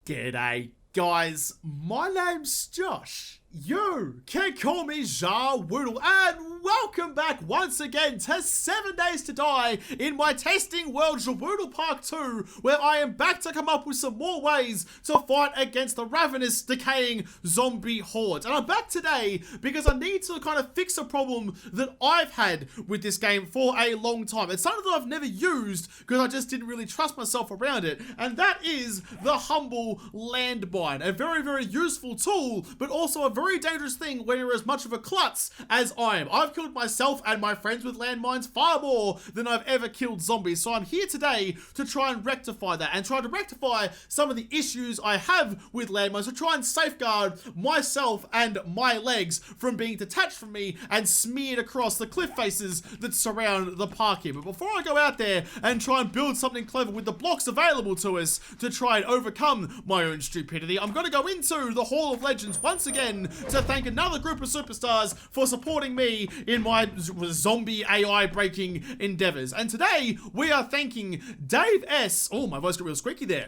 G'day guys, my name's Josh. You can call me JaWoodle, and welcome back once again to 7 Days to Die in my Testing World JaWoodle Park 2, where I am back to come up with some more ways to fight against the ravenous, decaying zombie hordes. And I'm back today because I need to kind of fix a problem that I've had with this game for a long time. It's something that I've never used because I just didn't really trust myself around it, and that is the humble landmine. A very, very useful tool, but also a very dangerous thing when you're as much of a klutz as I am. I've killed myself and my friends with landmines far more than I've ever killed zombies, so I'm here today to try and rectify that and try to rectify some of the issues I have with landmines, to try and safeguard myself and my legs from being detached from me and smeared across the cliff faces that surround the park here. But before I go out there and try and build something clever with the blocks available to us to try and overcome my own stupidity, I'm going to go into the Hall of Legends once again to thank another group of superstars for supporting me in my zombie AI breaking endeavors. And today we are thanking Dave S. Oh, my voice got real squeaky there.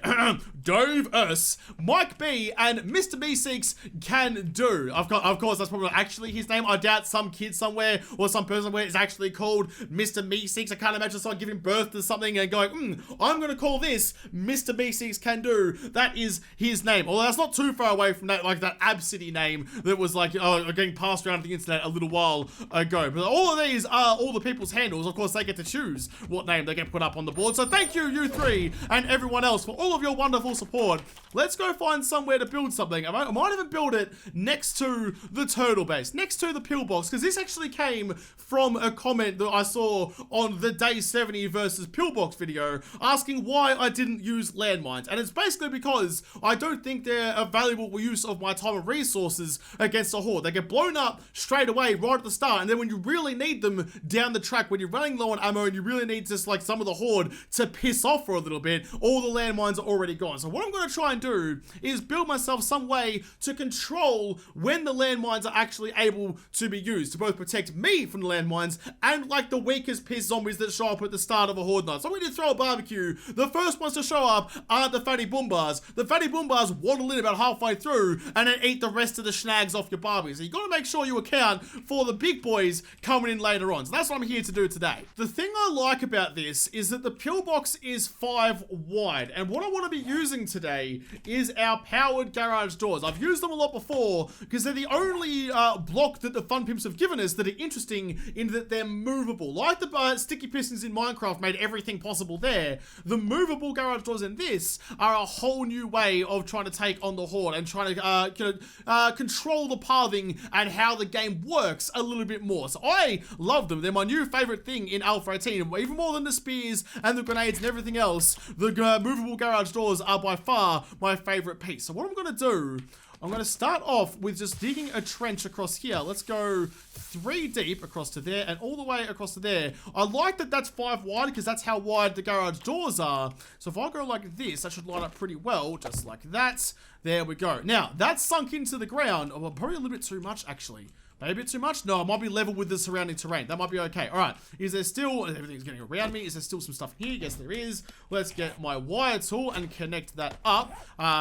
Dave S, Mike B, and Mr. Meeseeks Can Do. Of course, that's probably not actually his name. I doubt some kid somewhere or some person somewhere is actually called Mr. Meeseeks. I can't imagine someone giving birth to something and going, I'm going to call this Mr. Meeseeks Can Do. That is his name. Although that's not too far away from that, like that Absidy name that was like getting passed around the internet a little while ago. But all of these are all the people's handles. Of course, they get to choose what name they get put up on the board. So thank you, you three, and everyone else for all of your wonderful support. Let's go find somewhere to build something. I might even build it next to the turtle base, next to the P.O Box, because this actually came from a comment that I saw on the Day 70 versus P.O Box video asking why I didn't use landmines. And it's basically because I don't think they're a valuable use of my time and resources against a horde. They get blown up straight away right at the start, and then when you really need them down the track, when you're running low on ammo and you really need just like some of the horde to piss off for a little bit, all the landmines are already gone. So what I'm going to try and do is build myself some way to control when the landmines are actually able to be used, to both protect me from the landmines and like the weakest piss zombies that show up at the start of a horde night. So I'm going to throw a barbecue. The first ones to show up aren't the fatty boombars. The fatty boombars waddle in about halfway through and then eat the rest of the snags off your barbie. So you got to make sure you account for the big boys coming in later on. So that's what I'm here to do today. The thing I like about this is that the P.O Box is 5 wide, and what I want to be using today is our powered garage doors. I've used them a lot before because they're the only block that the Fun Pimps have given us that are interesting in that they're movable. Like the sticky pistons in Minecraft made everything possible there, the movable garage doors in this are a whole new way of trying to take on the horde and trying to control the pathing and how the game works a little bit more. So I love them. They're my new favorite thing in Alpha 18. Even more than the spears and the grenades and everything else, the movable garage doors are by far my favorite piece. So what I'm going to do, I'm going to start off with just digging a trench across here. Let's go 3 deep across to there and all the way across to there. I like that that's 5 wide because that's how wide the garage doors are. So if I go like this, that should line up pretty well, just like that. There we go. Now, that's sunk into the ground. Oh, probably a little bit too much, actually. Maybe a bit too much? No, it might be level with the surrounding terrain. That might be okay. All right. Is there still... Everything's getting around me. Is there still some stuff here? Yes, there is. Let's get my wire tool and connect that up.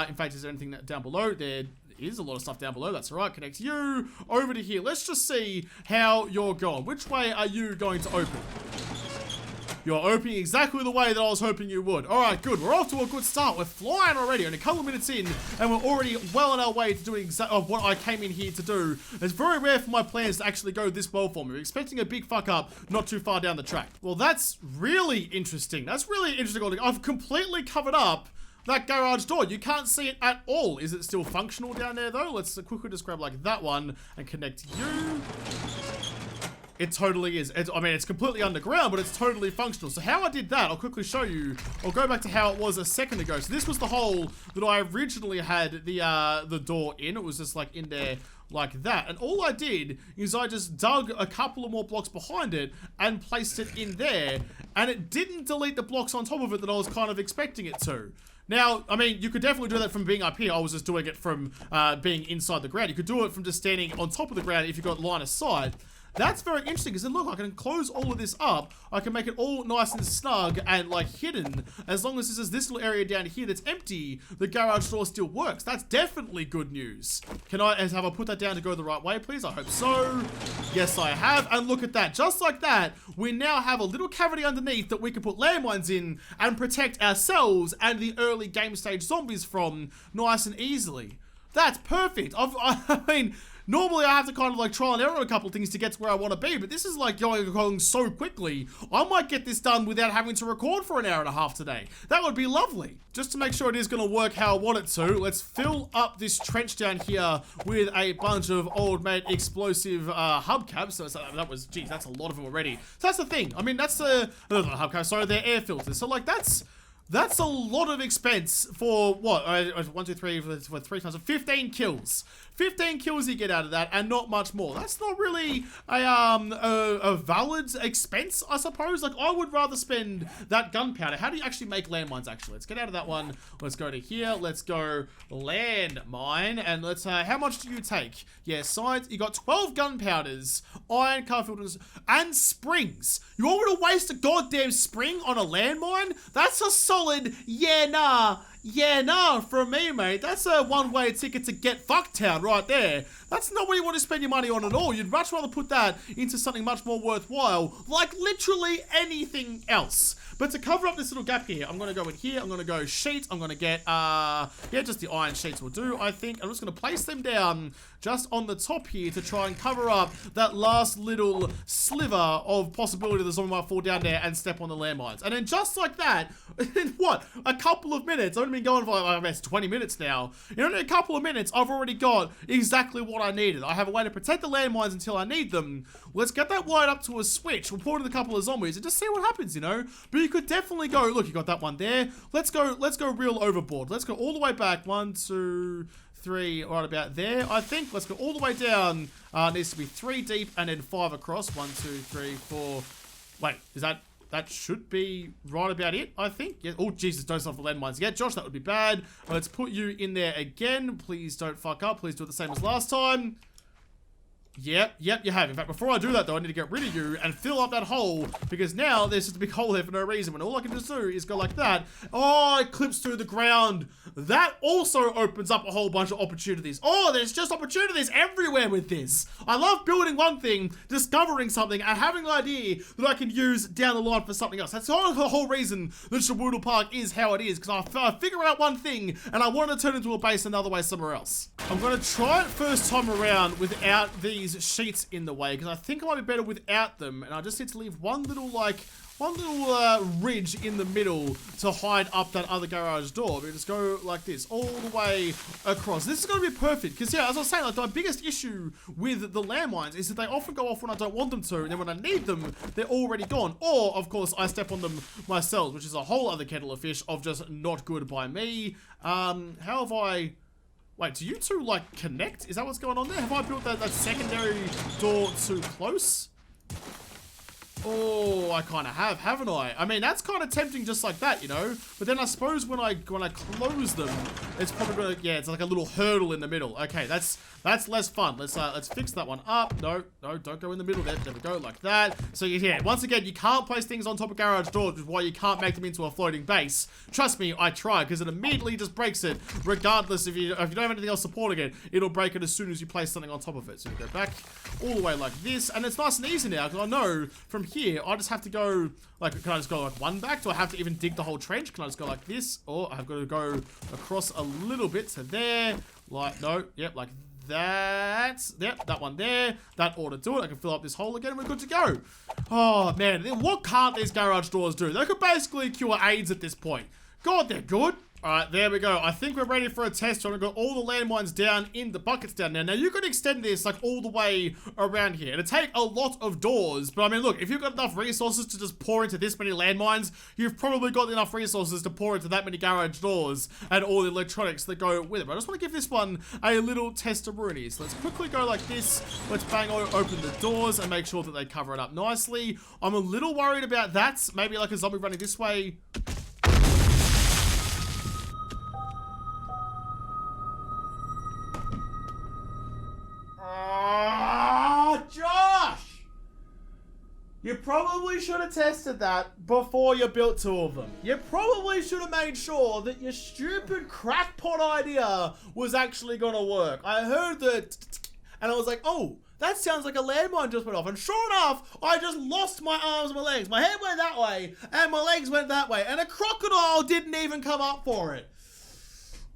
In fact, is there anything down below? There is a lot of stuff down below. That's all right. Connect you over to here. Let's just see how you're going. Which way are you going to open? You're opening exactly the way that I was hoping you would. Alright, good. We're off to a good start. We're flying already. Only a couple of minutes in, and we're already well on our way to doing what I came in here to do. It's very rare for my plans to actually go this well for me. We're expecting a big fuck up not too far down the track. Well, that's really interesting. That's really interesting. I've completely covered up that garage door. You can't see it at all. Is it still functional down there, though? Let's quickly just grab, like, that one and connect you. It totally is. It's completely underground, but it's totally functional. So how I did that, I'll quickly show you. I'll go back to how it was a second ago. So this was the hole that I originally had the door in. It was just like in there like that. And all I did is I just dug a couple of more blocks behind it and placed it in there. And it didn't delete the blocks on top of it that I was kind of expecting it to. Now, I mean, you could definitely do that from being up here. I was just doing it from being inside the ground. You could do it from just standing on top of the ground if you got line of sight. That's very interesting, because then look, I can close all of this up. I can make it all nice and snug and like hidden. As long as this is this little area down here that's empty, the garage door still works. That's definitely good news. Have I put that down to go the right way, please? I hope so. Yes, I have. And look at that. Just like that, we now have a little cavity underneath that we can put landmines in and protect ourselves and the early game stage zombies from nice and easily. That's perfect. I mean, normally I have to kind of like trial and error a couple of things to get to where I want to be, but this is like going so quickly. I might get this done without having to record for an hour and a half today. That would be lovely. Just to make sure it is going to work how I want it to, let's fill up this trench down here with a bunch of old mate explosive hubcaps. So geez, that's a lot of them already. So that's the thing. I mean, that's the hubcaps. Sorry, they're air filters. So like that's a lot of expense for what? 1, 2, 3, 4, 3 times 15 kills. 15 kills you get out of that, and not much more. That's not really a valid expense, I suppose. Like, I would rather spend that gunpowder. How do you actually make landmines, actually? Let's get out of that one. Let's go to here. Let's go landmine, and let's, how much do you take? Yeah, sides. You got 12 gunpowders, iron car filters, and springs. You want me to waste a goddamn spring on a landmine? That's a solid, yeah, nah, from me, mate. That's a one-way ticket to get fucktown right there. That's not what you want to spend your money on at all. You'd much rather put that into something much more worthwhile, like literally anything else. But to cover up this little gap here, I'm going to go in here. I'm going to go sheets. I'm going to get, yeah, just the iron sheets will do, I think. I'm just going to place them down just on the top here to try and cover up that last little sliver of possibility that someone might fall down there and step on the landmines. And then just like that, in what, a couple of minutes, I've only been going for like, I guess 20 minutes now. In only a couple of minutes, I've already got exactly what I needed. I have a way to protect the landmines until I need them. Let's get that wired up to a switch. We'll put in a couple of zombies and just see what happens, you know? But you could definitely go, look, you got that one there. Let's go real overboard. Let's go all the way back. 1, 2, 3, right about there, I think. Let's go all the way down. Needs to be 3 deep and then 5 across. 1, 2, 3, 4. Wait, is that should be right about it, I think. Yeah. Oh, Jesus, don't stop the landmines yet. Josh, that would be bad. Let's put you in there again. Please don't fuck up. Please do it the same as last time. Yep, you have. In fact, before I do that, though, I need to get rid of you and fill up that hole, because now there's just a big hole there for no reason, when all I can just do is go like that. Oh, it clips through the ground. That also opens up a whole bunch of opportunities. Oh, there's just opportunities everywhere with this. I love building one thing, discovering something, and having an idea that I can use down the line for something else. That's the whole reason that JaWoodle Park is how it is, because I figure out one thing, and I want to turn it into a base another way somewhere else. I'm going to try it first time around without these sheets in the way, because I think I might be better without them, and I just need to leave one little ridge in the middle to hide up that other garage door. We just go like this all the way across. This is going to be perfect, because yeah, as I was saying, like, my biggest issue with the landmines is that they often go off when I don't want them to, and then when I need them, they're already gone. Or, of course, I step on them myself, which is a whole other kettle of fish of just not good by me. How have I... Wait, do you two, like, connect? Is that what's going on there? Have I built that secondary door too close? Oh, I kind of have, haven't I? I mean, that's kind of tempting just like that, you know? But then I suppose when I close them, it's probably gonna, yeah, it's like a little hurdle in the middle. Okay, that's less fun. Let's fix that one up. No, don't go in the middle there. There we go, like that. So yeah, once again, you can't place things on top of garage doors, which is why you can't make them into a floating base. Trust me, I tried, because it immediately just breaks it, regardless if you don't have anything else supporting it. It'll break it as soon as you place something on top of it. So you go back all the way like this, and it's nice and easy now, because I know from here, I just have to go, like, can I just go like one back? Do I have to even dig the whole trench? Can I just go like this? Or I've got to go across a little bit to there. Like, no, yep, like that. Yep, that one there. That ought to do it. I can fill up this hole again and we're good to go. Oh, man, what can't these garage doors do? They could basically cure AIDS at this point. God, they're good. Alright, there we go. I think we're ready for a test. I'm gonna got all the landmines down in the buckets down there. Now, you could extend this, like, all the way around here. It'd take a lot of doors, but I mean, look, if you've got enough resources to just pour into this many landmines, you've probably got enough resources to pour into that many garage doors and all the electronics that go with it. But I just want to give this one a little test-a-rooney. So let's quickly go like this. Let's bang open the doors and make sure that they cover it up nicely. I'm a little worried about that. Maybe like a zombie running this way. Josh! You probably should have tested that before you built 2 of them. You probably should have made sure that your stupid crackpot idea was actually gonna work. I heard that, and I was like, oh, that sounds like a landmine just went off. And sure enough, I just lost my arms and my legs. My head went that way, and my legs went that way, and a crocodile didn't even come up for it.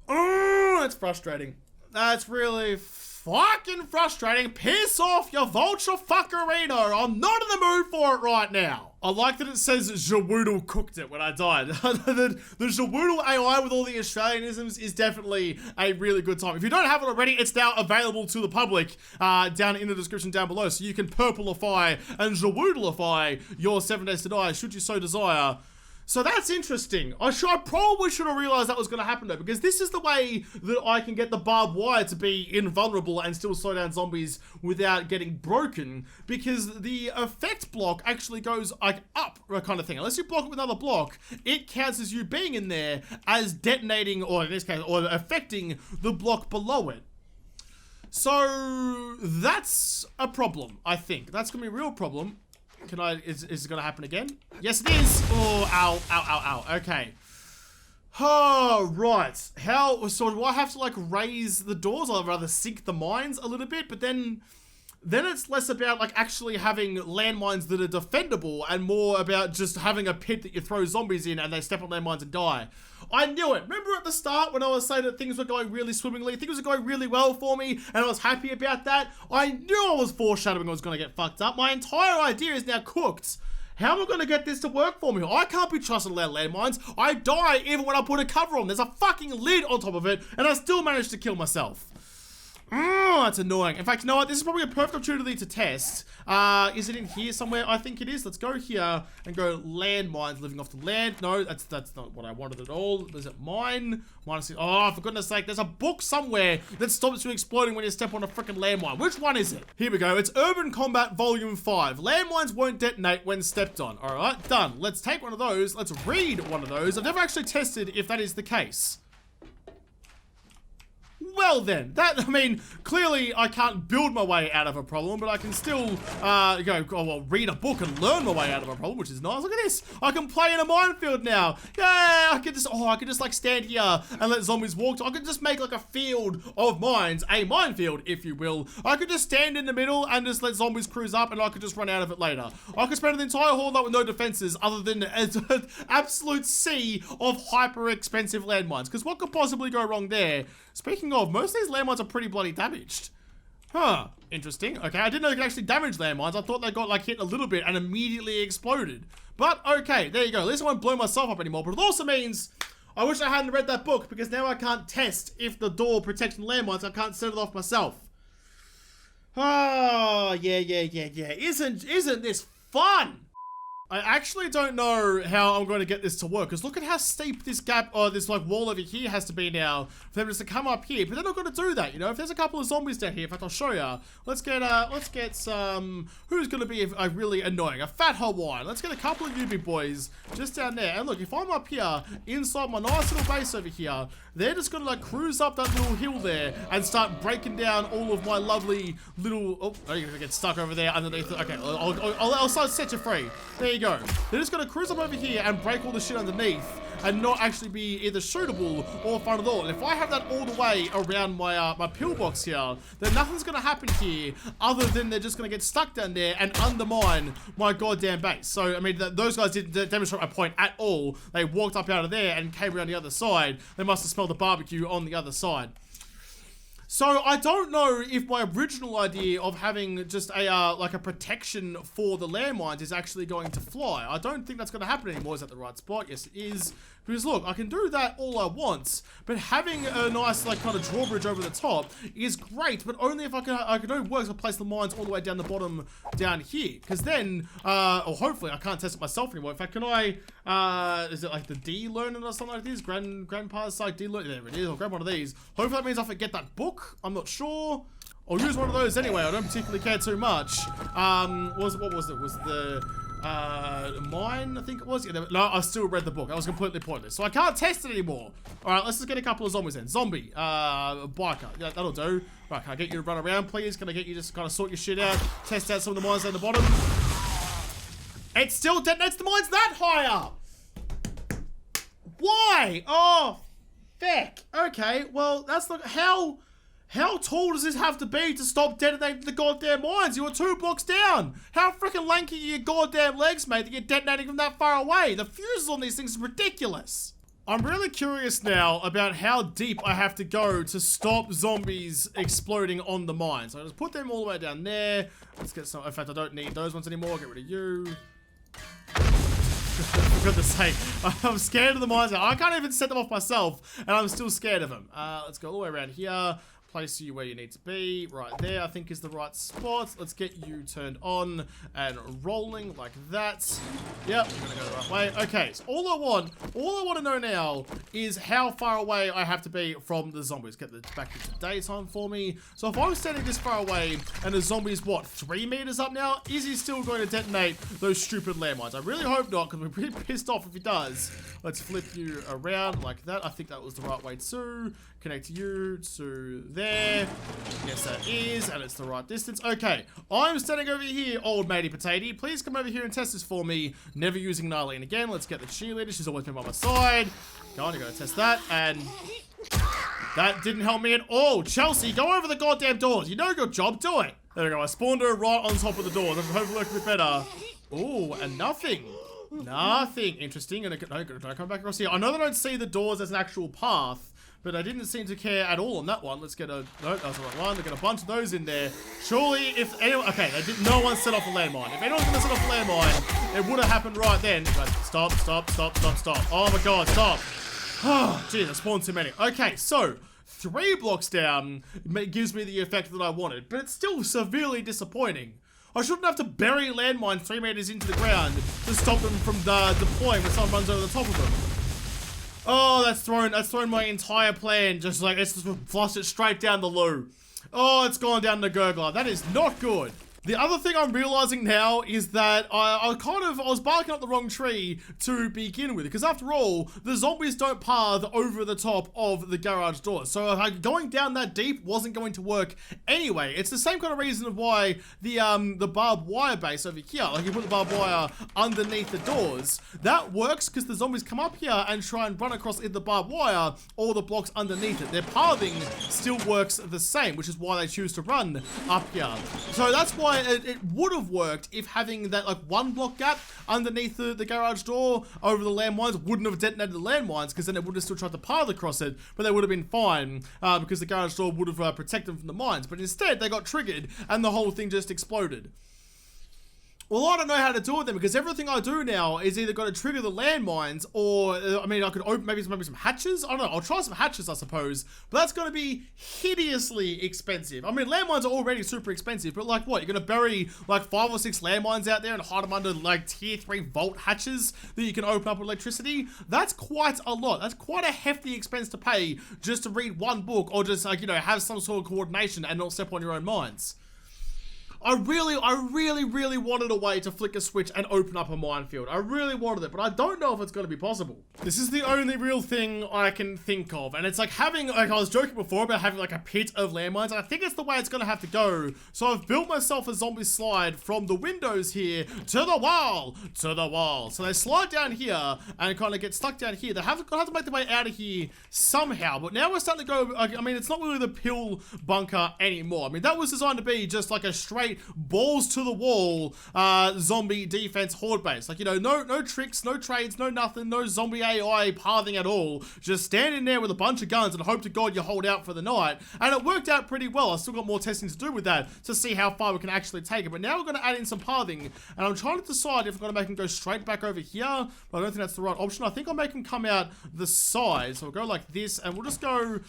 Oh, that's frustrating. That's really fucking frustrating. Piss off, you vulture fuckerino. I'm not in the mood for it right now. I like that it says JaWoodle cooked it when I died. the JaWoodle AI with all the Australianisms is definitely a really good time. If you don't have it already, it's now available to the public down in the description down below. So you can purpleify and JaWoodleify your 7 Days to Die should you so desire. So that's interesting. I probably should have realized that was going to happen though, because this is the way that I can get the barbed wire to be invulnerable and still slow down zombies without getting broken, because the effect block actually goes like up kind of thing. Unless you block it with another block, it counts as you being in there as detonating, or in this case, or affecting the block below it. So that's a problem, I think. That's going to be a real problem. Is it gonna happen again? Yes, it is. Oh, ow, ow, ow, ow. Okay. Oh, right. So do I have to like raise the doors? I'd rather sink the mines a little bit, but then it's less about like actually having landmines that are defendable and more about just having a pit that you throw zombies in and they step on landmines and die. I knew it. Remember at the start when I was saying that things were going really swimmingly, things were going really well for me, and I was happy about that? I knew I was foreshadowing I was going to get fucked up. My entire idea is now cooked. How am I going to get this to work for me? I can't be trusted around landmines. I die even when I put a cover on. There's a fucking lid on top of it, and I still managed to kill myself. Oh, that's annoying. In fact, you know what? This is probably a perfect opportunity to test. Is it in here somewhere? I think it is. Let's go here and go landmines living off the land. No, that's not what I wanted at all. Is it mine? Oh, for goodness sake, there's a book somewhere that stops you exploding when you step on a freaking landmine. Which one is it? Here we go. It's Urban Combat Volume 5. Landmines won't detonate when stepped on. All right, done. Let's take one of those. Let's read one of those. I've never actually tested if that is the case. Well then, clearly I can't build my way out of a problem, but I can still, read a book and learn my way out of a problem, which is nice. Look at this. I can play in a minefield now. Yeah, I could just like stand here and let zombies walk. I could just make like a field of mines, a minefield, if you will. I could just stand in the middle and just let zombies cruise up and I could just run out of it later. I could spend the entire whole night with no defenses other than an absolute sea of hyper expensive landmines. Because what could possibly go wrong there? Speaking of, most of these landmines are pretty bloody damaged. Huh, interesting. Okay, I didn't know they could actually damage landmines. I thought they got like hit a little bit and immediately exploded. But okay, there you go. At least I won't blow myself up anymore. But it also means I wish I hadn't read that book, because now I can't test if the door protects landmines. I can't set it off myself. Oh, yeah. Isn't this fun? I actually don't know how I'm going to get this to work, because look at how steep this gap, or this like wall over here has to be now for them just to come up here. But they're not going to do that, you know. If there's a couple of zombies down here, in fact, I'll show you. Let's get some, who's going to be a really annoying, a fat Hawaiian. Let's get a couple of you big boys just down there. And look, if I'm up here inside my nice little base over here, they're just going to like cruise up that little hill there and start breaking down all of my lovely little, oh, you're going to get stuck over there underneath. Okay, I'll set you free. There you go. They're just gonna cruise up over here and break all the shit underneath and not actually be either shootable or fun at all. And if I have that all the way around my my P.O Box here, then nothing's gonna happen here other than they're just gonna get stuck down there and undermine my goddamn base. So I mean, those guys didn't demonstrate my point at all. They walked up out of there and came around the other side. They must have smelled the barbecue on the other side. So I don't know if my original idea of having just a like a protection for the landmines is actually going to fly. I don't think that's going to happen anymore. Is that the right spot? Yes, it is. Because look, I can do that all I want, but having a nice like kind of drawbridge over the top is great, but only if I can only work to place the mines all the way down the bottom down here. Because then, or hopefully I can't test it myself anymore. In fact, can I, is it like the D learning or something like this? Grandpa's like D learning, there it is, I'll grab one of these. Hopefully that means I forget that book, I'm not sure. I'll use one of those anyway, I don't particularly care too much. What was it? Was the, mine, I think it was? Yeah, no, I still read the book. That was completely pointless. So I can't test it anymore. Alright, let's just get a couple of zombies then. Zombie, biker. Yeah, that'll do. Right, can I get you to run around, please? Can I get you to just kind of sort your shit out? Test out some of the mines down the bottom? It still detonates the mines that high up. Why? Oh, feck. Okay, well, that's not... How tall does this have to be to stop detonating the goddamn mines? You were 2 blocks down. How freaking lanky are your goddamn legs, mate, that you're detonating from that far away? The fuses on these things are ridiculous. I'm really curious now about how deep I have to go to stop zombies exploding on the mines. So I'll just put them all the way down there. Let's get some... In fact, I don't need those ones anymore. Get rid of you. For goodness sake, I'm scared of the mines now. I can't even set them off myself, and I'm still scared of them. Let's go all the way around here. Place you where you need to be. Right there, I think is the right spot. Let's get you turned on and rolling like that. Yep, we're gonna go the right way. Okay, so all I want to know now is how far away I have to be from the zombies. Get the back into daytime for me. So if I'm standing this far away and the zombie's, what, 3 meters up now? Is he still going to detonate those stupid landmines? I really hope not, because we're pretty pissed off if he does. Let's flip you around like that. I think that was the right way too. Connect you to there. Yes, that is, and it's the right distance. Okay, I'm standing over here, old matey potato. Please come over here and test this for me. Never using Nylene again. Let's get the cheerleader. She's always been by my side. Go on, you gotta test that, and that didn't help me at all. Chelsea, go over the goddamn doors. You know your job, do it. There we go. I spawned her right on top of the door. Hopefully work a bit better. Ooh, and nothing. Nothing. Interesting. And no, come back across here. I know they don't see the doors as an actual path, but I didn't seem to care at all on that one. Let's get a... No, that's the wrong one. They've got a bunch of those in there. Surely, if anyone... Okay, no one set off a landmine. If anyone's going to set off a landmine, it would have happened right then. But stop. Oh my god, stop. Oh, jeez, I spawned too many. Okay, so... 3 blocks down gives me the effect that I wanted, but it's still severely disappointing. I shouldn't have to bury landmines 3 meters into the ground to stop them from deploying when someone runs over the top of them. Oh, that's thrown my entire plan. Just like, it's just flushed it straight down the loo. Oh, it's gone down the gurgler. That is not good. The other thing I'm realizing now is that I was barking up the wrong tree to begin with, because after all, the zombies don't path over the top of the garage door. So going down that deep wasn't going to work anyway. It's the same kind of reason of why the barbed wire base over here, like you put the barbed wire underneath the doors, that works because the zombies come up here and try and run across the barbed wire or the blocks underneath it. Their pathing still works the same, which is why they choose to run up here. So that's why it would have worked if having that like 1 block gap underneath the garage door over the landmines wouldn't have detonated the landmines, because then it would have still tried to path across it, but they would have been fine because the garage door would have protected them from the mines. But instead they got triggered and the whole thing just exploded. Well, I don't know how to do it then, because everything I do now is either got to trigger the landmines, or, I mean, I could open maybe some hatches. I don't know. I'll try some hatches, I suppose. But that's going to be hideously expensive. I mean, landmines are already super expensive, but like what? You're going to bury like 5 or 6 landmines out there and hide them under like tier 3 vault hatches that you can open up with electricity? That's quite a lot. That's quite a hefty expense to pay just to read 1 book, or just like, you know, have some sort of coordination and not step on your own mines. I really wanted a way to flick a switch and open up a minefield. I really wanted it, but I don't know if it's going to be possible. This is the only real thing I can think of, and it's like having, like I was joking before about having like a pit of landmines, and I think it's the way it's going to have to go. So I've built myself a zombie slide from the windows here to the wall, So they slide down here and kind of get stuck down here. They have to make their way out of here somehow, but now we're starting to go, I mean, it's not really the pill bunker anymore. I mean, that was designed to be just like a straight balls to the wall zombie defense horde base. Like, you know, no tricks, no trades, no nothing, no zombie AI pathing at all. Just standing there with a bunch of guns and hope to God you hold out for the night. And it worked out pretty well. I've still got more testing to do with that to see how far we can actually take it. But now we're going to add in some pathing, and I'm trying to decide if I'm going to make him go straight back over here, but I don't think that's the right option. I think I'll make him come out the side. So we'll go like this, and we'll just go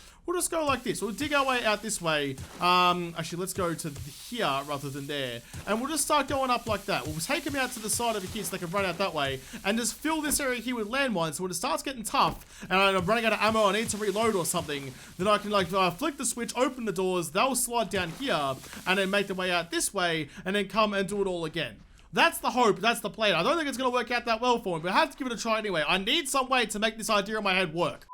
like this. We'll dig our way out this way. Actually, let's go to here rather than there. And we'll just start going up like that. We'll take him out to the side over here so they can run out that way. And just fill this area here with landmines. So when it starts getting tough, and I'm running out of ammo, I need to reload or something, then I can like flick the switch, open the doors, they'll slide down here, and then make their way out this way, and then come and do it all again. That's the hope, that's the plan. I don't think it's going to work out that well for me, but I have to give it a try anyway. I need some way to make this idea in my head work.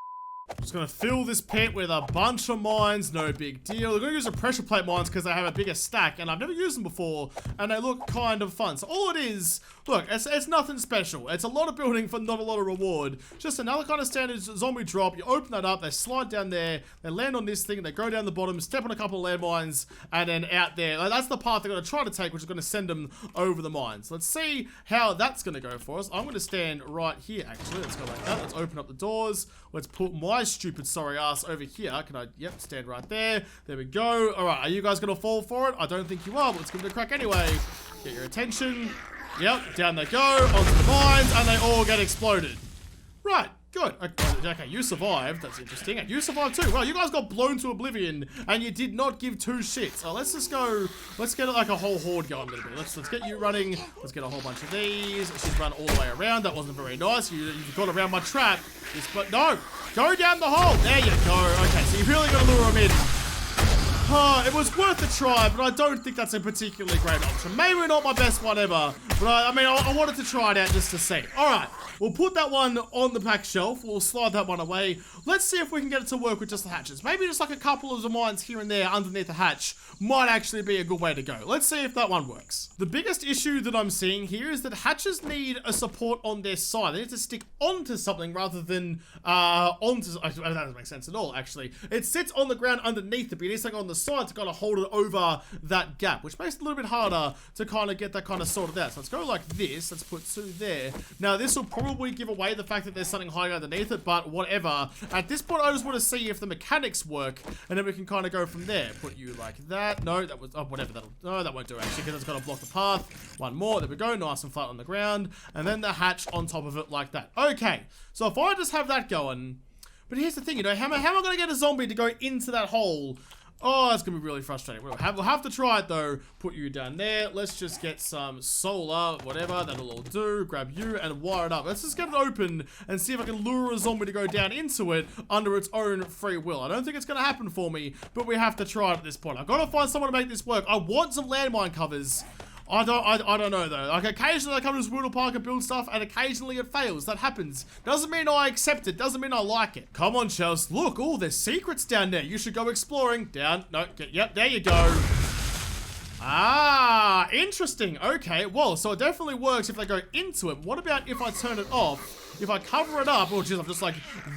Just gonna fill this pit with a bunch of mines, no big deal. We're gonna use the pressure plate mines because they have a bigger stack, and I've never used them before, and they look kind of fun. So all it is, look, it's nothing special. It's a lot of building for not a lot of reward. Just another kind of standard zombie drop. You open that up, they slide down there, they land on this thing, they go down the bottom, step on a couple of landmines, and then out there. Like, that's the path they're gonna try to take, which is gonna send them over the mines. Let's see how that's gonna go for us. I'm gonna stand right here, actually. Let's go like that. Let's open up the doors. Let's put my stupid sorry ass over here. Can I, yep, stand right there. There we go. All right, are you guys gonna fall for it? I don't think you are, but let's give it a crack anyway. Get your attention. Yep, down they go, onto the mines, and they all get exploded. Right, good. Okay, you survived. That's interesting. And you survived too. Well, you guys got blown to oblivion, and you did not give two shits. Oh, let's just go. Let's get like a whole horde going a little bit. Let's get you running. Let's get a whole bunch of these. She's run all the way around. That wasn't very nice. You got around my trap. But no, go down the hole. There you go. Okay, so you really got to lure them in. It was worth a try, but I don't think that's a particularly great option. Maybe not my best one ever, but I mean, I wanted to try it out just to see. All right, we'll put that one on the back shelf. We'll slide that one away. Let's see if we can get it to work with just the hatches. Maybe just like a couple of the mines here and there underneath the hatch might actually be a good way to go. Let's see if that one works. The biggest issue that I'm seeing here is that hatches need a support on their side. They need to stick onto something rather than onto... That doesn't make sense at all, actually. It sits on the ground underneath it, but it needs something on the side to kind of hold it over that gap, which makes it a little bit harder to kind of get that kind of sorted out. So let's go like this. Let's put two there. Now, this will probably give away the fact that there's something hiding underneath it, but whatever. At this point, I just want to see if the mechanics work, and then we can kind of go from there. Put you like that. No, that was... Oh, whatever. No, that won't do, actually, because it's got to block the path. One more. There we go. Nice and flat on the ground. And then the hatch on top of it like that. Okay. So if I just have that going... But here's the thing, you know, how am I going to get a zombie to go into that hole? Oh, it's going to be really frustrating. We'll have to try it, though. Put you down there. Let's just get some solar, whatever. That'll all do. Grab you and wire it up. Let's just get it open and see if I can lure a zombie to go down into it under its own free will. I don't think it's going to happen for me, but we have to try it at this point. I've got to find someone to make this work. I want some landmine covers. I don't know though. Like occasionally I come to this Woodle Park and build stuff, and occasionally it fails. That happens. Doesn't mean I accept it. Doesn't mean I like it. Come on, Chels. Look, oh, there's secrets down there. You should go exploring. Down. No. Yep. There you go. Ah, interesting. Okay. Well, so it definitely works if they go into it. What about if I turn it off? If I cover it up? Oh, jeez, I've just like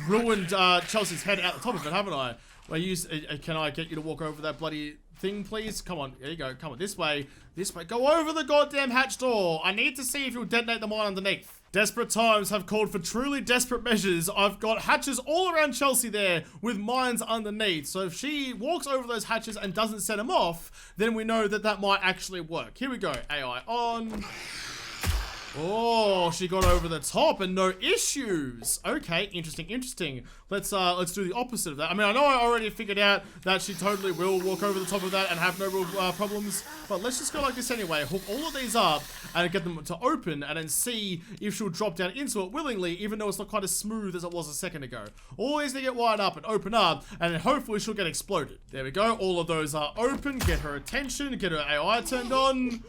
ruined Chelsea's head out the top of it, haven't I? Can I get you to walk over that bloody thing, please? Come on, there you go. Come on, this way. This way. Go over the goddamn hatch door. I need to see if you'll detonate the mine underneath. Desperate times have called for truly desperate measures. I've got hatches all around Chelsea there with mines underneath. So if she walks over those hatches and doesn't set them off, then we know that that might actually work. Here we go. AI on. Oh, she got over the top and no issues. Okay, interesting. Let's do the opposite of that. I mean, I know I already figured out that she totally will walk over the top of that and have no real problems, but let's just go like this anyway. Hook all of these up and get them to open, and then see if she'll drop down into it willingly, even though it's not quite as smooth as it was a second ago. All these to get wired up and open up, and then hopefully she'll get exploded. There we go. All of those are open. Get her attention. Get her AI turned on.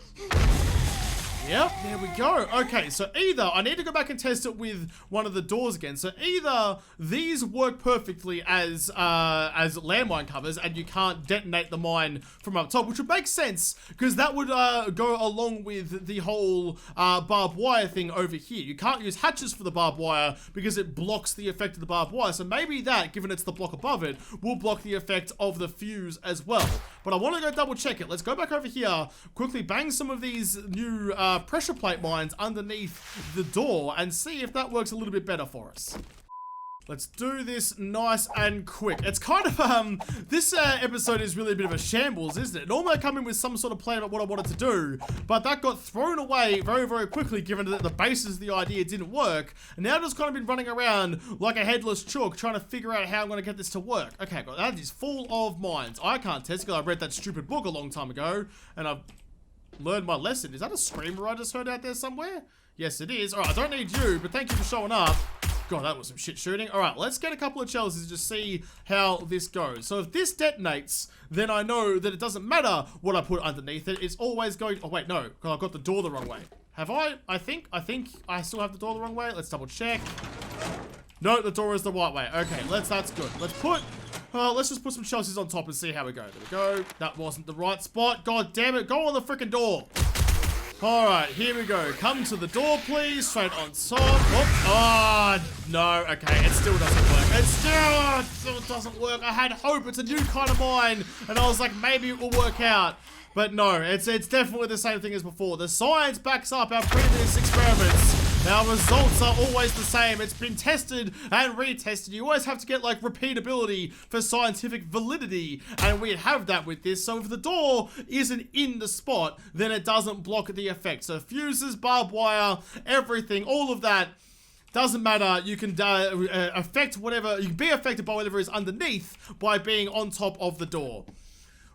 Yep, there we go. Okay, so either I need to go back and test it with one of the doors again. So either these work perfectly as landmine covers, and you can't detonate the mine from up top, which would make sense because that would go along with the whole barbed wire thing over here. You can't use hatches for the barbed wire because it blocks the effect of the barbed wire. So maybe that, given it's the block above it, will block the effect of the fuse as well. But I want to go double check it. Let's go back over here, quickly bang some of these new pressure plate mines underneath the door and see if that works a little bit better for us. Let's do this nice and quick. It's kind of, this episode is really a bit of a shambles, isn't it? Normally I come in with some sort of plan of what I wanted to do, but that got thrown away very, very quickly given that the basis of the idea didn't work. And now I've just kind of been running around like a headless chook trying to figure out how I'm going to get this to work. Okay, that is full of mines. I can't test because I read that stupid book a long time ago, and I've learned my lesson. Is that a screamer I just heard out there somewhere? Yes, it is. All right, I don't need you, but thank you for showing up. God, that was some shit shooting. All right, let's get a couple of Chelseas to just see how this goes. So if this detonates, then I know that it doesn't matter what I put underneath it. It's always going... Oh, wait, no, because I've got the door the wrong way. Have I? I think I still have the door the wrong way. Let's double check. No, the door is the right way. Okay, that's good. Let's just put some Chelseas on top and see how we go. There we go. That wasn't the right spot. God damn it. Go on the freaking door. All right, here we go. Come to the door, please. Straight on top. Oh, no. Okay, it still doesn't work. It still doesn't work. I had hope. It's a new kind of mine. And I was like, maybe it will work out. But no, it's definitely the same thing as before. The science backs up our previous experiments. Our results are always the same. It's been tested and retested. You always have to get like repeatability for scientific validity, and we have that with this. So if the door isn't in the spot, then it doesn't block the effect. So fuses, barbed wire, everything, all of that doesn't matter. You can affect whatever, you can be affected by whatever is underneath by being on top of the door.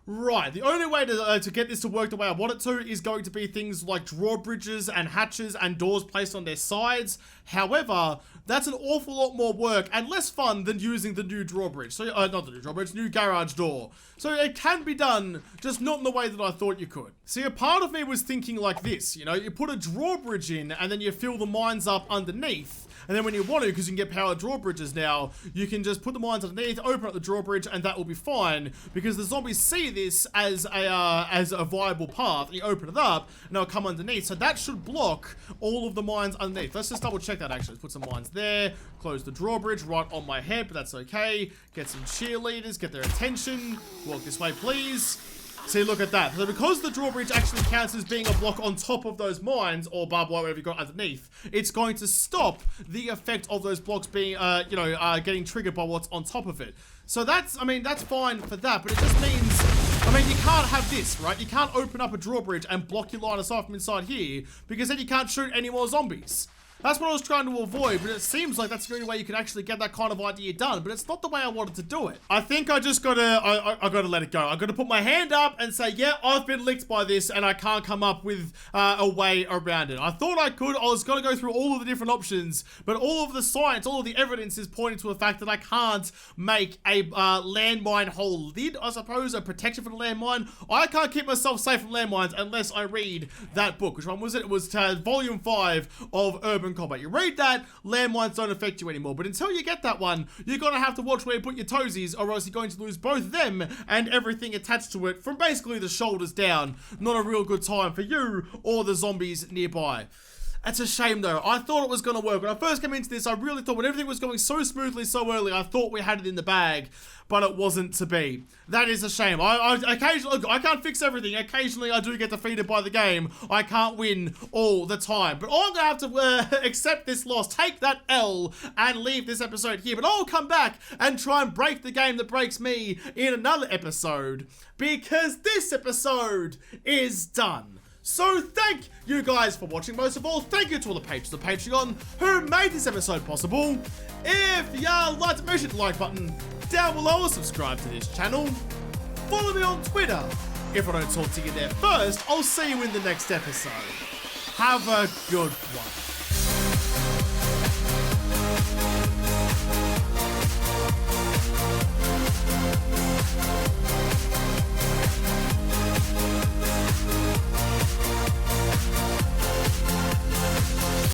Right, the only way to get this to work the way I want it to is going to be things like drawbridges and hatches and doors placed on their sides. However, that's an awful lot more work and less fun than using the new drawbridge. So, not the new drawbridge, new garage door. So it can be done, just not in the way that I thought you could. See, a part of me was thinking like this, you know, you put a drawbridge in and then you fill the mines up underneath. And then when you want to, because you can get powered drawbridges now, you can just put the mines underneath, open up the drawbridge, and that will be fine. Because the zombies see this as a viable path. And you open it up, and they'll come underneath. So that should block all of the mines underneath. Let's just double check that actually. Let's put some mines there. Close the drawbridge right on my head, but that's okay. Get some cheerleaders, get their attention. Walk this way, please. See, look at that. So because the drawbridge actually counts as being a block on top of those mines, or barbed wire, whatever you've got underneath, it's going to stop the effect of those blocks being, getting triggered by what's on top of it. So that's, I mean, that's fine for that, but it just means, I mean, you can't have this, right? You can't open up a drawbridge and block your line of sight from inside here, because then you can't shoot any more zombies. That's what I was trying to avoid, but it seems like that's the only way you can actually get that kind of idea done, but it's not the way I wanted to do it. I think I just gotta, I gotta let it go. I gotta put my hand up and say, yeah, I've been licked by this and I can't come up with a way around it. I thought I could. I was gonna go through all of the different options, but all of the science, all of the evidence is pointing to the fact that I can't make a landmine hole lid, I suppose, a protection for the landmine. I can't keep myself safe from landmines unless I read that book. Which one was it? It was volume 5 of Urban Combat. You read that, landmines don't affect you anymore. But until you get that one, you're going to have to watch where you put your toesies, or else you're going to lose both them and everything attached to it from basically the shoulders down. Not a real good time for you or the zombies nearby. It's a shame though. I thought it was going to work. When I first came into this, I really thought when everything was going so smoothly so early, I thought we had it in the bag, but it wasn't to be. That is a shame. I occasionally, look, I can't fix everything. Occasionally I do get defeated by the game. I can't win all the time. But I'm going to have to accept this loss, take that L, and leave this episode here. But I'll come back and try and break the game that breaks me in another episode, because this episode is done. So thank you guys for watching. Most of all, thank you to all the patrons of Patreon who made this episode possible. If you liked it, make sure to hit the like button down below or subscribe to this channel. Follow me on Twitter. If I don't talk to you there first, I'll see you in the next episode. Have a good one.